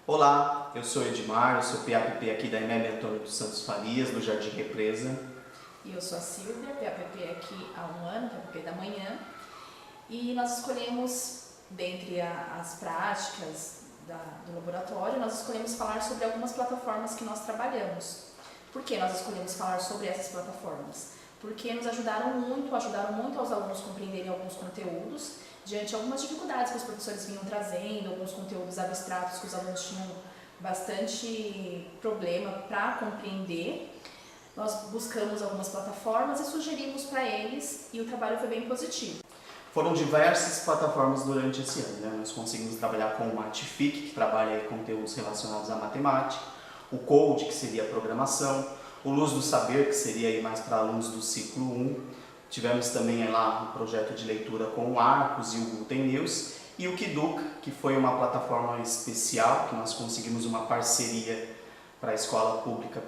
Olá, eu sou Edmar, eu sou PAPP aqui da EMEB Antônio dos Santos Farias, do Jardim Represa. E eu sou a Silvia, PAPP aqui há um ano, PAPP da manhã. E nós escolhemos, dentre as práticas do laboratório, nós escolhemos falar sobre algumas plataformas que nós trabalhamos. Por que nós escolhemos falar sobre essas plataformas? Porque nos ajudaram muito aos alunos compreenderem alguns conteúdos, diante de algumas dificuldades que os professores vinham trazendo, alguns conteúdos abstratos que os alunos tinham bastante problema para compreender. Nós buscamos algumas plataformas e sugerimos para eles, e o trabalho foi bem positivo. Foram diversas plataformas durante esse ano, né? Nós conseguimos trabalhar com o Matific, que trabalha conteúdos relacionados à matemática, o Code, que seria a programação, o Luz do Saber, que seria aí mais para alunos do ciclo 1. Tivemos também lá um projeto de leitura com o Arcos e o Guten News, e o Kiduca, que foi uma plataforma especial, que nós conseguimos uma parceria para a escola pública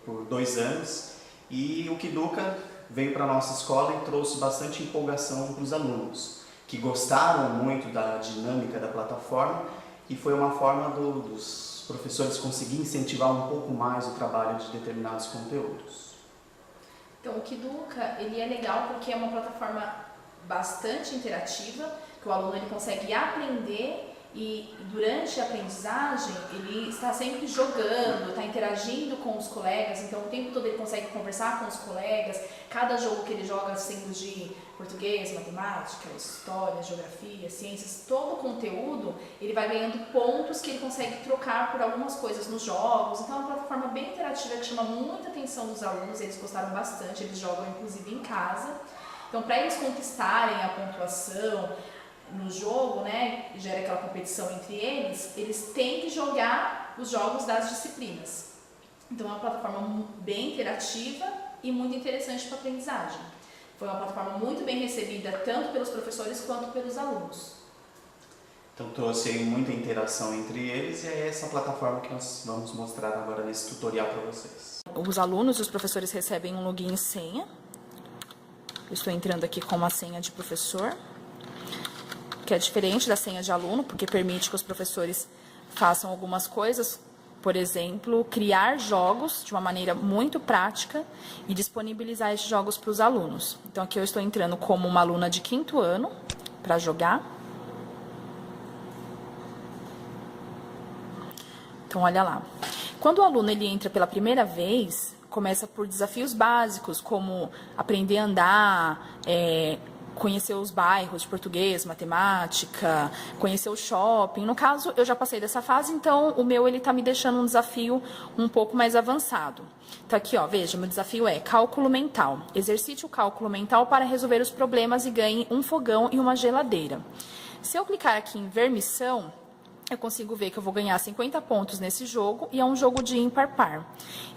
por 2 anos, e o Kiduca veio para a nossa escola e trouxe bastante empolgação para os alunos, que gostaram muito da dinâmica da plataforma, e foi uma forma dos professores conseguirem incentivar um pouco mais o trabalho de determinados conteúdos. Então, o Kiduca, ele é legal porque é uma plataforma bastante interativa, que o aluno ele consegue aprender e durante a aprendizagem ele está sempre jogando, está interagindo com os colegas, então o tempo todo ele consegue conversar com os colegas. Cada jogo que ele joga, sendo de português, matemática, história, geografia, ciências, todo o conteúdo, ele vai ganhando pontos que ele consegue trocar por algumas coisas nos jogos. Então é uma plataforma bem interativa que chama muita atenção dos alunos, eles gostaram bastante, eles jogam inclusive em casa. Então, para eles conquistarem a pontuação no jogo, né, gera aquela competição entre eles têm que jogar os jogos das disciplinas. Então é uma plataforma bem interativa e muito interessante para a aprendizagem. Foi uma plataforma muito bem recebida tanto pelos professores quanto pelos alunos. Então trouxe aí muita interação entre eles, e é essa plataforma que nós vamos mostrar agora nesse tutorial para vocês. Os alunos e os professores recebem um login e senha. Eu estou entrando aqui com uma senha de professor, que é diferente da senha de aluno, porque permite que os professores façam algumas coisas, por exemplo, criar jogos de uma maneira muito prática e disponibilizar esses jogos para os alunos. Então, aqui eu estou entrando como uma aluna de 5º ano para jogar. Então, olha lá. Quando o aluno ele entra pela primeira vez, começa por desafios básicos, como aprender a andar, conhecer os bairros de português, matemática, conhecer o shopping. No caso, eu já passei dessa fase, então o meu ele tá me deixando um desafio um pouco mais avançado. Então aqui, ó, veja, meu desafio é cálculo mental. Exercite o cálculo mental para resolver os problemas e ganhe um fogão e uma geladeira. Se eu clicar aqui em ver missão, eu consigo ver que eu vou ganhar 50 pontos nesse jogo, e é um jogo de ímpar par.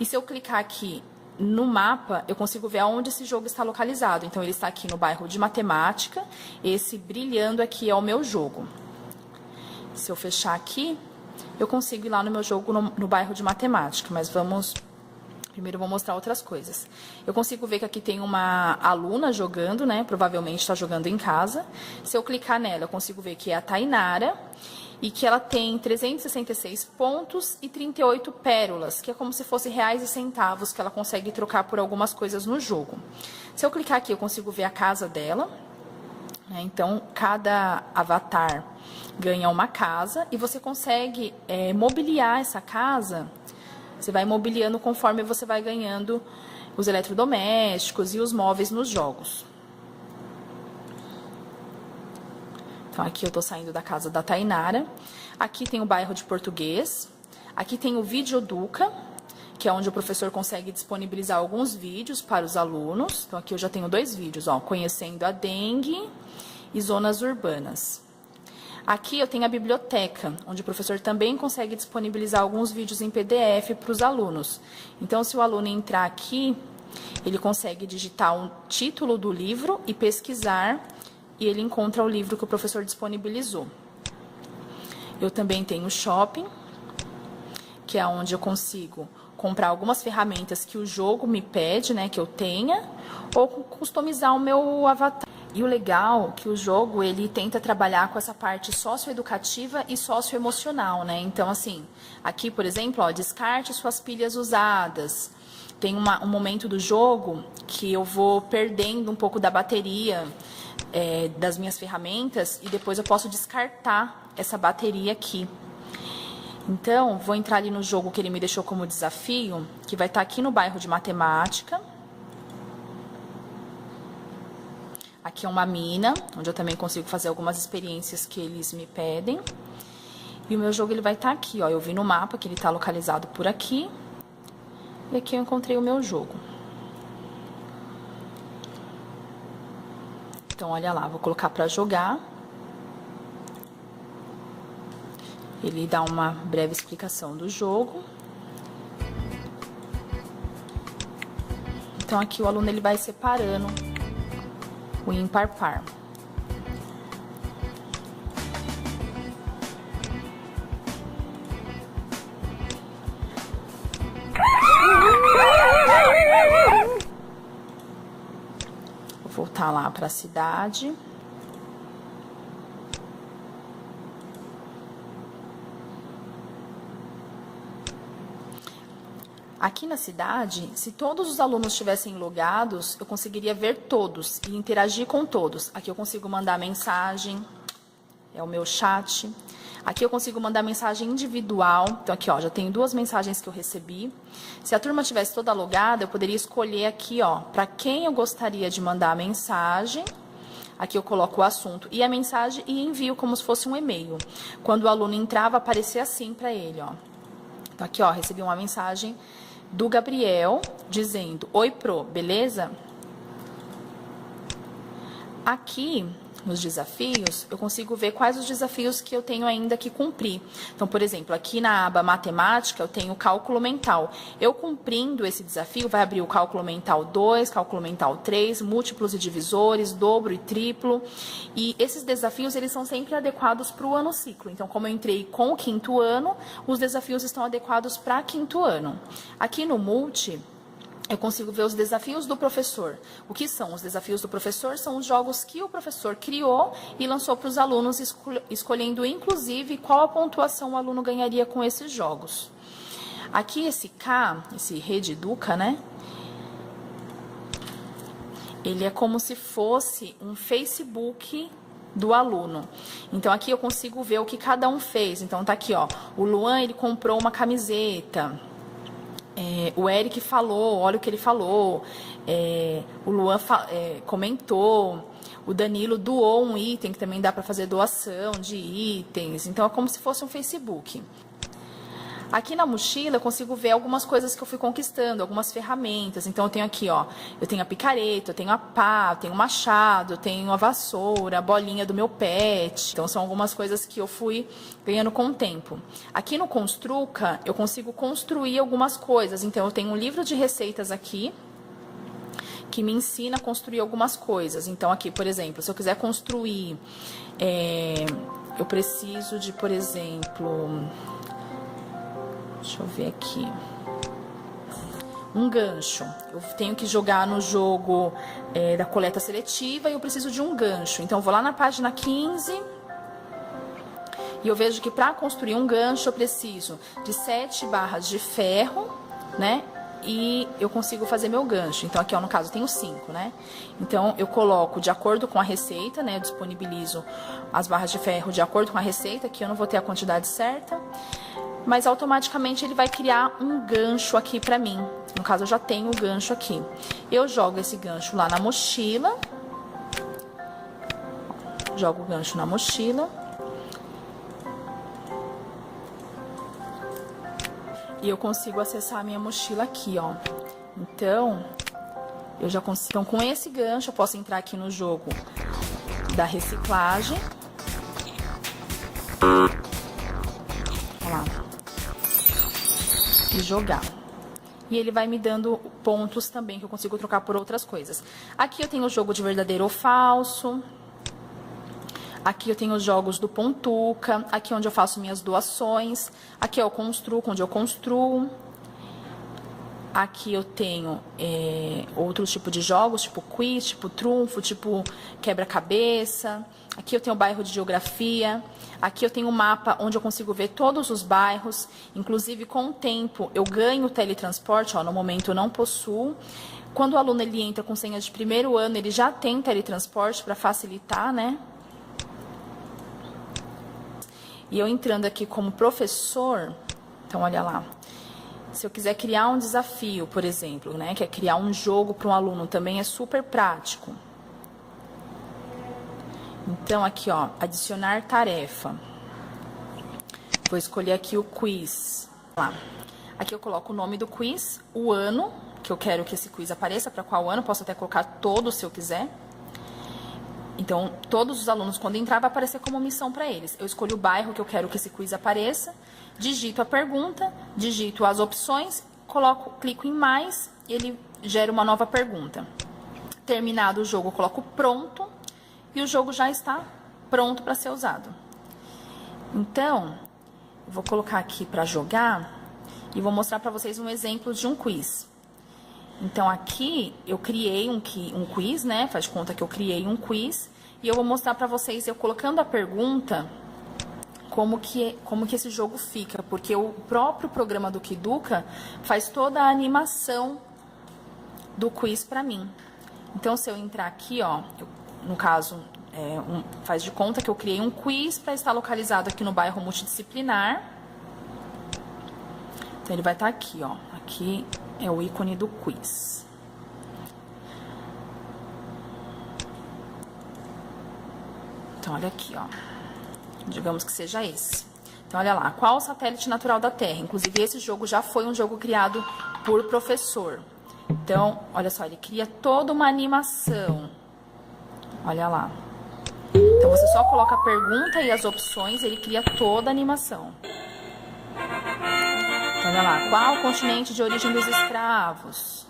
E se eu clicar aqui no mapa, eu consigo ver aonde esse jogo está localizado. Então, ele está aqui no bairro de matemática. Esse brilhando aqui é o meu jogo. Se eu fechar aqui, eu consigo ir lá no meu jogo no bairro de matemática. Mas vamos... Primeiro eu vou mostrar outras coisas. Eu consigo ver que aqui tem uma aluna jogando, né? Provavelmente está jogando em casa. Se eu clicar nela, eu consigo ver que é a Tainara, e que ela tem 366 pontos e 38 pérolas, que é como se fosse reais e centavos, que ela consegue trocar por algumas coisas no jogo. Se eu clicar aqui, eu consigo ver a casa dela, né? Então, cada avatar ganha uma casa, e você consegue mobiliar essa casa. Você vai mobiliando conforme você vai ganhando os eletrodomésticos e os móveis nos jogos. Então, aqui eu estou saindo da casa da Tainara. Aqui tem o bairro de português. Aqui tem o Videoduca, que é onde o professor consegue disponibilizar alguns vídeos para os alunos. Então, aqui eu já tenho 2 vídeos, ó, conhecendo a dengue e zonas urbanas. Aqui eu tenho a biblioteca, onde o professor também consegue disponibilizar alguns vídeos em PDF para os alunos. Então, se o aluno entrar aqui, ele consegue digitar o título do livro e pesquisar, e ele encontra o livro que o professor disponibilizou. Eu também tenho o shopping, que é onde eu consigo comprar algumas ferramentas que o jogo me pede, né, que eu tenha, ou customizar o meu avatar. E o legal é que o jogo, ele tenta trabalhar com essa parte socioeducativa e socioemocional, né? Então, assim, aqui, por exemplo, ó, descarte suas pilhas usadas. Tem um momento do jogo que eu vou perdendo um pouco da bateria das minhas ferramentas e depois eu posso descartar essa bateria aqui. Então, vou entrar ali no jogo que ele me deixou como desafio, que vai estar aqui no bairro de matemática. Aqui é uma mina, onde eu também consigo fazer algumas experiências que eles me pedem. E o meu jogo ele vai estar aqui, ó. Eu vi no mapa que ele está localizado por aqui. E aqui eu encontrei o meu jogo. Então, olha lá, vou colocar para jogar. Ele dá uma breve explicação do jogo. Então, aqui o aluno ele vai separando o ímpar par. Vou voltar lá para a cidade. Aqui na cidade, se todos os alunos estivessem logados, eu conseguiria ver todos e interagir com todos. Aqui eu consigo mandar mensagem, é o meu chat. Aqui eu consigo mandar mensagem individual. Então aqui, ó, já tenho 2 mensagens que eu recebi. Se a turma estivesse toda logada, eu poderia escolher aqui, ó, para quem eu gostaria de mandar a mensagem. Aqui eu coloco o assunto e a mensagem e envio como se fosse um e-mail. Quando o aluno entrava, aparecia assim para ele, ó. Então aqui, ó, recebi uma mensagem do Gabriel dizendo: "Oi, Pro, beleza?" Aqui nos desafios, eu consigo ver quais os desafios que eu tenho ainda que cumprir. Então, por exemplo, aqui na aba matemática, eu tenho cálculo mental. Eu cumprindo esse desafio, vai abrir o cálculo mental 2, cálculo mental 3, múltiplos e divisores, dobro e triplo. E esses desafios, eles são sempre adequados para o ano ciclo. Então, como eu entrei com o 5º ano, os desafios estão adequados para 5º ano. Aqui no Multi, eu consigo ver os desafios do professor. O que são os desafios do professor? São os jogos que o professor criou e lançou para os alunos, escolhendo inclusive qual a pontuação o aluno ganharia com esses jogos. Aqui esse K, esse Rede Educa, né? Ele é como se fosse um Facebook do aluno. Então aqui eu consigo ver o que cada um fez. Então tá aqui, ó. O Luan, ele comprou uma camiseta. O Eric falou, olha o que ele falou. O Luan comentou. O Danilo doou um item, que também dá para fazer doação de itens. Então é como se fosse um Facebook. Aqui na mochila eu consigo ver algumas coisas que eu fui conquistando, algumas ferramentas. Então eu tenho aqui, ó, eu tenho a picareta, eu tenho a pá, eu tenho o machado, eu tenho a vassoura, a bolinha do meu pet. Então são algumas coisas que eu fui ganhando com o tempo. Aqui no Construca eu consigo construir algumas coisas. Então eu tenho um livro de receitas aqui que me ensina a construir algumas coisas. Então aqui, por exemplo, se eu quiser construir, eu preciso de, por exemplo, deixa eu ver aqui, um gancho. Eu tenho que jogar no jogo da coleta seletiva e eu preciso de um gancho. Então eu vou lá na página 15 e eu vejo que para construir um gancho eu preciso de 7 barras de ferro, né? E eu consigo fazer meu gancho. Então aqui, ó, no caso, eu tenho 5, né? Então eu coloco de acordo com a receita, né? Eu disponibilizo as barras de ferro de acordo com a receita, que eu não vou ter a quantidade certa, mas automaticamente ele vai criar um gancho aqui pra mim. No caso, eu já tenho o gancho aqui. Eu jogo esse gancho lá na mochila. Jogo o gancho na mochila. E eu consigo acessar a minha mochila aqui, ó. Então, eu já consigo. Então, com esse gancho, eu posso entrar aqui no jogo da reciclagem. Olha lá. E jogar. E ele vai me dando pontos também, que eu consigo trocar por outras coisas. Aqui eu tenho o jogo de verdadeiro ou falso. Aqui eu tenho os jogos do Pontuca. Aqui onde eu faço minhas doações. Aqui é o Construo, onde eu construo. Aqui eu tenho outro tipo de jogos, tipo quiz, tipo trunfo, tipo quebra-cabeça. Aqui eu tenho o bairro de geografia. Aqui eu tenho um mapa onde eu consigo ver todos os bairros. Inclusive, com o tempo, eu ganho o teletransporte. Ó, no momento eu não possuo. Quando o aluno ele entra com senha de primeiro ano, ele já tem teletransporte para facilitar, né? E eu entrando aqui como professor, então olha lá. Se eu quiser criar um desafio, por exemplo, né, que é criar um jogo para um aluno, também é super prático. Então, aqui, ó, adicionar tarefa. Vou escolher aqui o quiz. Lá. Aqui eu coloco o nome do quiz, o ano que eu quero que esse quiz apareça, para qual ano, posso até colocar todos se eu quiser. Então, todos os alunos, quando entrar, vai aparecer como missão para eles. Eu escolho o bairro que eu quero que esse quiz apareça, digito a pergunta, digito as opções, clico em mais e ele gera uma nova pergunta. Terminado o jogo, eu coloco pronto e o jogo já está pronto para ser usado. Então, eu vou colocar aqui para jogar e vou mostrar para vocês um exemplo de um quiz. Então, aqui eu criei um quiz, né? Faz de conta que eu criei um quiz. E eu vou mostrar para vocês, eu colocando a pergunta, como que esse jogo fica. Porque o próprio programa do Kiduka faz toda a animação do quiz para mim. Então, se eu entrar aqui, ó, no caso, faz de conta que eu criei um quiz para estar localizado aqui no bairro multidisciplinar. Então, ele vai estar aqui, ó. Aqui é o ícone do quiz. Então, olha aqui, ó. Digamos que seja esse. Então, olha lá. Qual o satélite natural da Terra? Inclusive, esse jogo já foi um jogo criado por professor. Então, olha só, ele cria toda uma animação. Olha lá. Então, você só coloca a pergunta e as opções, ele cria toda a animação. Olha lá, qual o continente de origem dos escravos?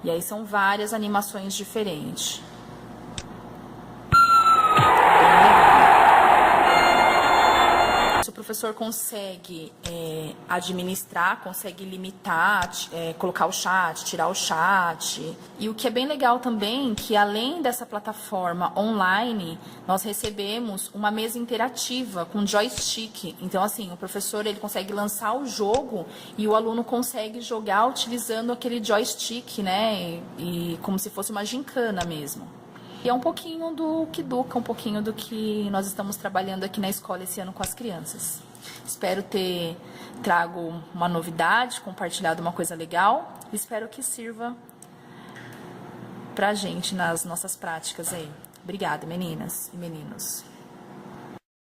E aí são várias animações diferentes. Se o professor consegue administrar, consegue limitar, colocar o chat, tirar o chat. E o que é bem legal também, que além dessa plataforma online, nós recebemos uma mesa interativa com joystick. Então, assim, o professor ele consegue lançar o jogo e o aluno consegue jogar utilizando aquele joystick, né? E como se fosse uma gincana mesmo. E é um pouquinho do Kiduka, um pouquinho do que nós estamos trabalhando aqui na escola esse ano com as crianças. Espero ter trago uma novidade, compartilhado uma coisa legal. Espero que sirva pra gente nas nossas práticas aí. Obrigada, meninas e meninos.